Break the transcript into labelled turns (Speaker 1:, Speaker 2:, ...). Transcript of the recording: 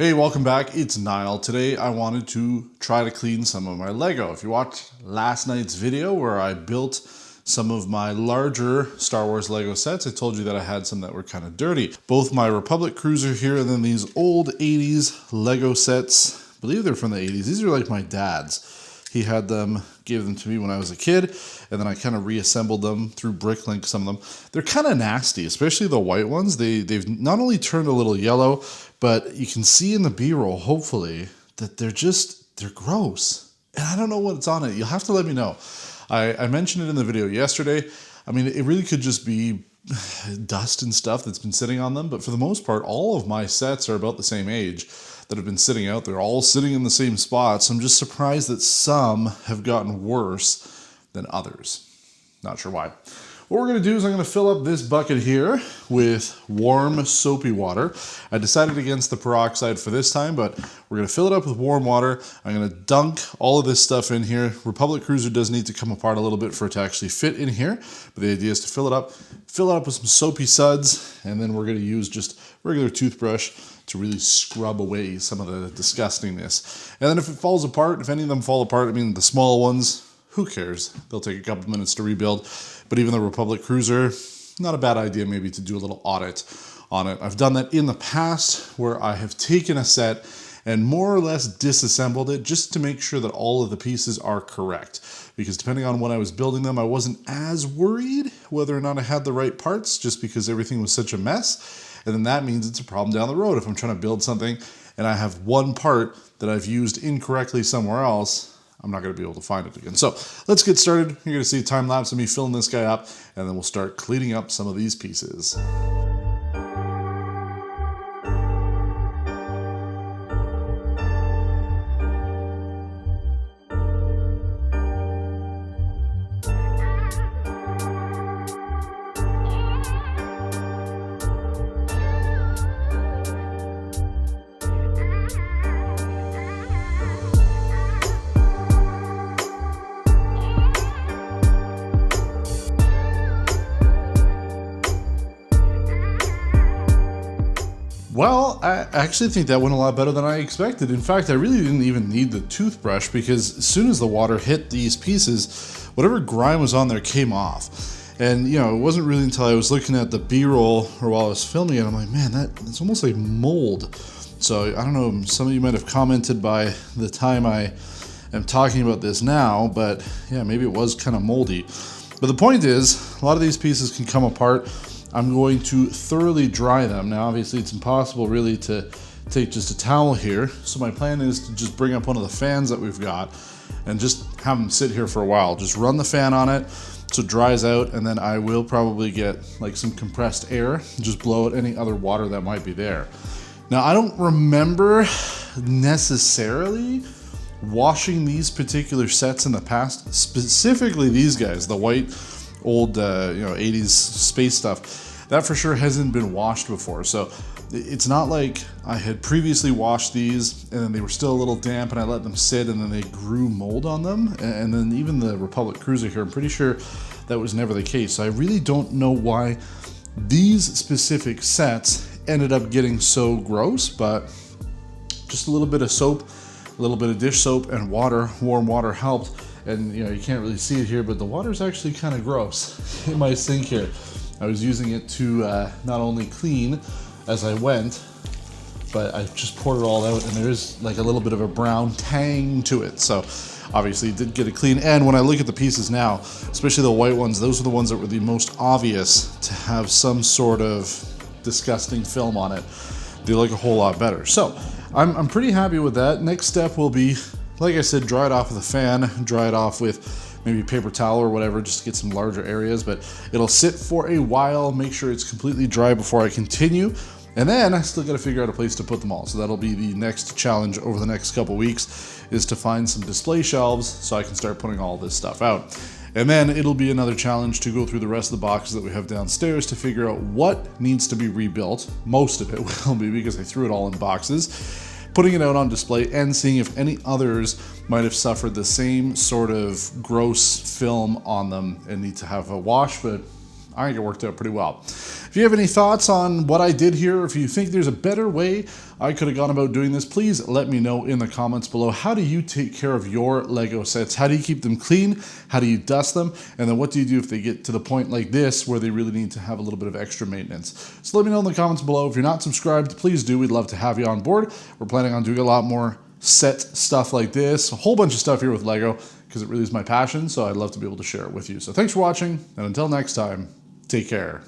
Speaker 1: Hey, welcome back. It's Nile. Today I wanted to try to clean some of my Lego. If you watched last night's video where I built some of my larger Star Wars Lego sets, I told you that I had some that were kind of dirty. Both my Republic Cruiser here and then these old 80s Lego sets, I believe they're from the 80s. These are like my dad's. He had them, gave them to me when I was a kid, and then I kind of reassembled them through Bricklink, some of them. They're kind of nasty, especially the white ones. They've not only turned a little yellow, but you can see in the B-roll, hopefully, that they're gross. And I don't know what's on it. You'll have to let me know. I mentioned it in the video yesterday. I mean, it really could just be dust and stuff that's been sitting on them, but for the most part, all of my sets are about the same age that have been sitting out. They're all sitting in the same spot, so I'm just surprised that some have gotten worse than others. Not sure why. What we're going to do is I'm going to fill up this bucket here with warm soapy water. I decided against the peroxide for this time, but we're going to fill it up with warm water. I'm going to dunk all of this stuff in here. Republic Cruiser does need to come apart a little bit for it to actually fit in here, but the idea is to fill it up with some soapy suds, and then we're going to use just regular toothbrush to really scrub away some of the disgustingness. And then if it falls apart, if any of them fall apart, I mean the small ones, who cares? They'll take a couple minutes to rebuild. But even the Republic Cruiser, not a bad idea maybe to do a little audit on it. I've done that in the past where I have taken a set and more or less disassembled it just to make sure that all of the pieces are correct. Because depending on when I was building them, I wasn't as worried whether or not I had the right parts just because everything was such a mess. And then that means it's a problem down the road. If I'm trying to build something and I have one part that I've used incorrectly somewhere else, I'm not going to be able to find it again. So let's get started. You're going to see a time lapse of me filling this guy up, and then we'll start cleaning up some of these pieces. Well, I actually think that went a lot better than I expected. In fact, I really didn't even need the toothbrush because as soon as the water hit these pieces, whatever grime was on there came off. And, you know, it wasn't really until I was looking at the B-roll or while I was filming it, I'm like, man, that's almost like mold. So, I don't know, some of you might have commented by the time I am talking about this now, but yeah, maybe it was kind of moldy. But the point is, a lot of these pieces can come apart. I'm going to thoroughly dry them. Now, obviously, it's impossible really to take just a towel here. So my plan is to just bring up one of the fans that we've got and just have them sit here for a while. Just run the fan on it so it dries out, and then I will probably get like some compressed air, just blow out any other water that might be there. Now, I don't remember necessarily washing these particular sets in the past, specifically these guys, the white old 80s space stuff. That for sure hasn't been washed before. So it's not like I had previously washed these and then they were still a little damp and I let them sit and then they grew mold on them. And then even the Republic Cruiser here, I'm pretty sure that was never the case. So I really don't know why these specific sets ended up getting so gross, but just a little bit of soap, a little bit of dish soap and water, warm water helped. And you know, you can't really see it here, but the water's actually kind of gross in my sink here. I was using it to not only clean as I went, but I just poured it all out and there's like a little bit of a brown tang to it. So obviously it did get it clean. And when I look at the pieces now, especially the white ones, those are the ones that were the most obvious to have some sort of disgusting film on it. They look a whole lot better. So I'm pretty happy with that. Next step will be, like I said, dry it off with a fan, dry it off with maybe paper towel or whatever, just to get some larger areas, but it'll sit for a while, make sure it's completely dry before I continue. And then I still gotta figure out a place to put them all. So that'll be the next challenge over the next couple weeks, is to find some display shelves so I can start putting all this stuff out. And then it'll be another challenge to go through the rest of the boxes that we have downstairs to figure out what needs to be rebuilt. Most of it will be because I threw it all in boxes. Putting it out on display and seeing if any others might have suffered the same sort of gross film on them and need to have a wash, but I think it worked out pretty well. If you have any thoughts on what I did here, or if you think there's a better way I could have gone about doing this, please let me know in the comments below. How do you take care of your Lego sets? How do you keep them clean? How do you dust them? And then what do you do if they get to the point like this where they really need to have a little bit of extra maintenance? So let me know in the comments below. If you're not subscribed, please do. We'd love to have you on board. We're planning on doing a lot more set stuff like this, a whole bunch of stuff here with Lego, because it really is my passion, so I'd love to be able to share it with you. So thanks for watching, and until next time, take care.